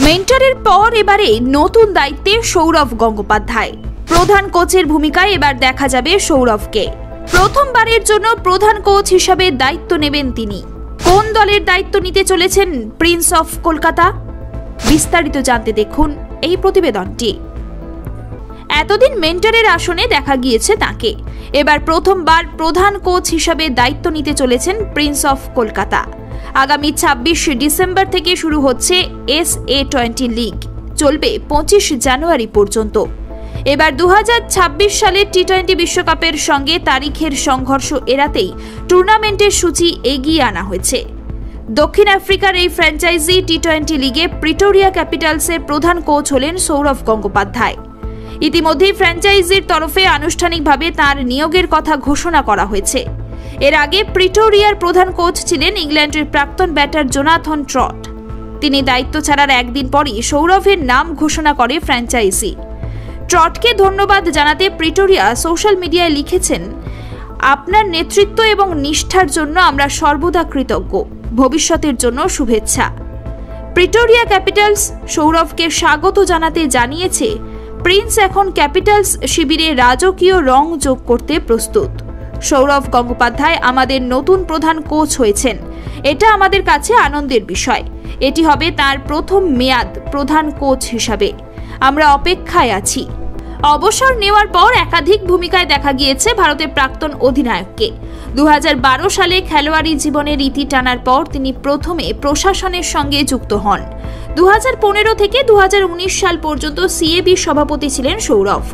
মেন্টরের পর এবারে নতুন দায়িত্বে সৌরভ গঙ্গোপাধ্যায়। প্রধান কোচের ভূমিকায় এবার দেখা যাবে সৌরভকে। প্রথমবারের জন্য প্রধান কোচ হিসাবে দায়িত্ব নেবেন তিনি। কোন দলের দায়িত্ব নিতে চলেছেন প্রিন্স অফ কলকাতা? বিস্তারিত জানতে দেখুন এই প্রতিবেদনটি। এতদিন মেন্টরের আসনে দেখা গিয়েছে তাকে, এবার প্রথমবার প্রধান কোচ হিসাবে দায়িত্ব নিতে চলেছেন প্রিন্স অফ কলকাতা। আগামী 26 ডিসেম্বর থেকে শুরু হচ্ছে SA20 লিগ, চলবে 25 জানুয়ারি পর্যন্ত। এবার 2026 সালের টি-20 বিশ্বকাপের সঙ্গে তারিখের সংঘর্ষ এড়াতেই টুর্নামেন্টের সূচি এগিয়ে আনা হয়েছে। দক্ষিণ আফ্রিকার এই ফ্র্যাঞ্চাইজি টি-20 লিগে প্রিটোরিয়া ক্যাপিটালসের প্রধান কোচ হলেন সৌরভ গঙ্গোপাধ্যায়। ইতিমধ্যেই ফ্র্যাঞ্চাইজির তরফে আনুষ্ঠানিকভাবে তার নিয়োগের কথা ঘোষণা করা হয়েছে। এর আগে প্রিটোরিয়ার প্রধান কোচ ছিলেন ইংল্যান্ডের প্রাক্তন ব্যাটার জোনাথন ট্রট। তিনি দায়িত্ব ছাড়ার একদিন পরই সৌরভের নাম ঘোষণা করে ফ্র্যাঞ্চাইজি। ট্রটকে ধন্যবাদ জানাতে প্রিটোরিয়া সোশ্যাল মিডিয়ায় লিখেছেন, আপনার নেতৃত্ব এবং নিষ্ঠার জন্য আমরা সর্বদা কৃতজ্ঞ, ভবিষ্যতের জন্য শুভেচ্ছা। প্রিটোরিয়া ক্যাপিটালস সৌরভকে স্বাগত জানাতে জানিয়েছে, প্রিন্স এখন ক্যাপিটালস শিবিরে রাজকীয় রং যোগ করতে প্রস্তুত। সৌরভ গঙ্গোপাধ্যায় আমাদের নতুন প্রধান কোচ হয়েছেন, এটা আমাদের কাছে আনন্দের বিষয়। এটি হবে তার প্রথম মেয়াদ প্রধান কোচ হিসাবে। আমরা অপেক্ষায় আছি। অবসর নেওয়ার পর একাধিক ভূমিকায় দেখা গিয়েছে ভারতের প্রাক্তন অধিনায়ককে। 2012 সালে খেলোয়াড়ি জীবনের ইতি টানার পর তিনি প্রথমে প্রশাসনের সঙ্গে যুক্ত হন। 2015 থেকে 2019 সাল পর্যন্ত CAB সভাপতি ছিলেন সৌরভ।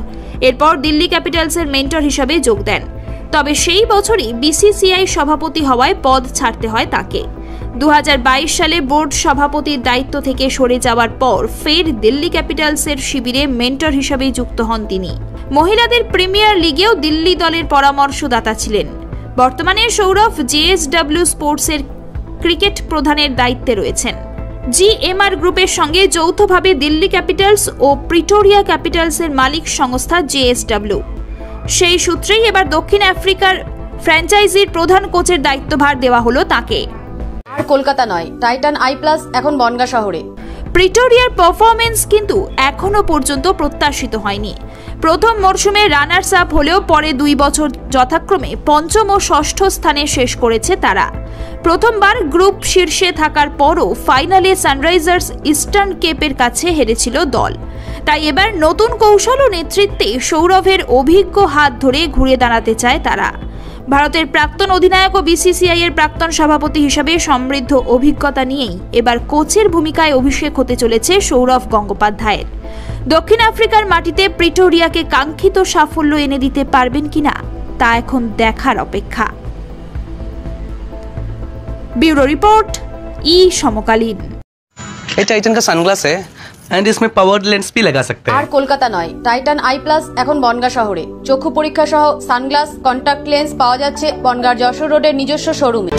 এরপর দিল্লি ক্যাপিটালসের মেন্টর হিসাবে যোগ দেন। তবে সেই বছরই BCCI সভাপতি হওয়ায় পদ ছাড়তে হয় তাকে। 2022 সালে বোর্ড সভাপতির দায়িত্ব থেকে সরে যাওয়ার পর ফের দিল্লি ক্যাপিটালসের শিবিরে মেন্টর হিসাবে যুক্ত হন তিনি। মহিলাদের প্রিমিয়ার লিগেও দিল্লি দলের পরামর্শদাতা ছিলেন। বর্তমানে সৌরভ JSW স্পোর্টসের ক্রিকেট প্রধানের দায়িত্বে রয়েছেন। GMR গ্রুপের সঙ্গে যৌথভাবে দিল্লি ক্যাপিটালস ও প্রিটোরিয়া ক্যাপিটালসের মালিক সংস্থা JSW। সেই সূত্রেই এবার দক্ষিণ আফ্রিকার ফ্র্যাঞ্চাইজির প্রধান কোচের দায়িত্বভার দেওয়া হলো তাকে। আর কলকাতা নয়, টাইটান আই প্লাস এখন বনগাঁ শহরে। প্রিটোরিয়ার পারফরমেন্স কিন্তু এখনো পর্যন্ত প্রত্যাশিত হয়নি। প্রথম মরশুমে রানার্স আপ হলেও পরে 2 বছর যথাক্রমে পঞ্চম ও ষষ্ঠ স্থানে শেষ করেছে তারা। প্রথমবার গ্রুপ শীর্ষে থাকার পরও ফাইনালে সানরাইজার্স ইস্টার্ন কেপের কাছে হেরেছিল দল। তাই এবার নতুন কৌশল ও নেতৃত্বে সৌরভের অভিজ্ঞ হাত ধরে ঘুরে দাঁড়াতে চায় তারা। ভারতের প্রাক্তন অধিনায়ক ও BCCI এর প্রাক্তন সভাপতি হিসাবে সমৃদ্ধ অভিজ্ঞতা নিয়েই এবার কোচের ভূমিকায় অভিষেক হতে চলেছে সৌরভ গঙ্গোপাধ্যায়ের। দক্ষিণ আফ্রিকার মাটিতে প্রিটোরিয়াকে কাঙ্ক্ষিত সাফল্য এনে দিতে পারবেন কিনা তা এখন দেখার অপেক্ষা। ब्यूरो रिपोर्ट समकालीन। ये टाइटन का सनग्लास है एंड इसमें पावर्ड लेंस भी लगा सकते हैं। আর কলকাতা নয়, টাইটান আই প্লাস এখন বনগাঁ শহরে। চক্ষু পরীক্ষা সহ সানগ্লাস, কন্টাক্ট লেন্স পাওয়া যাচ্ছে বনগাঁর যশোর রোডের নিজস্ব শোরুমে।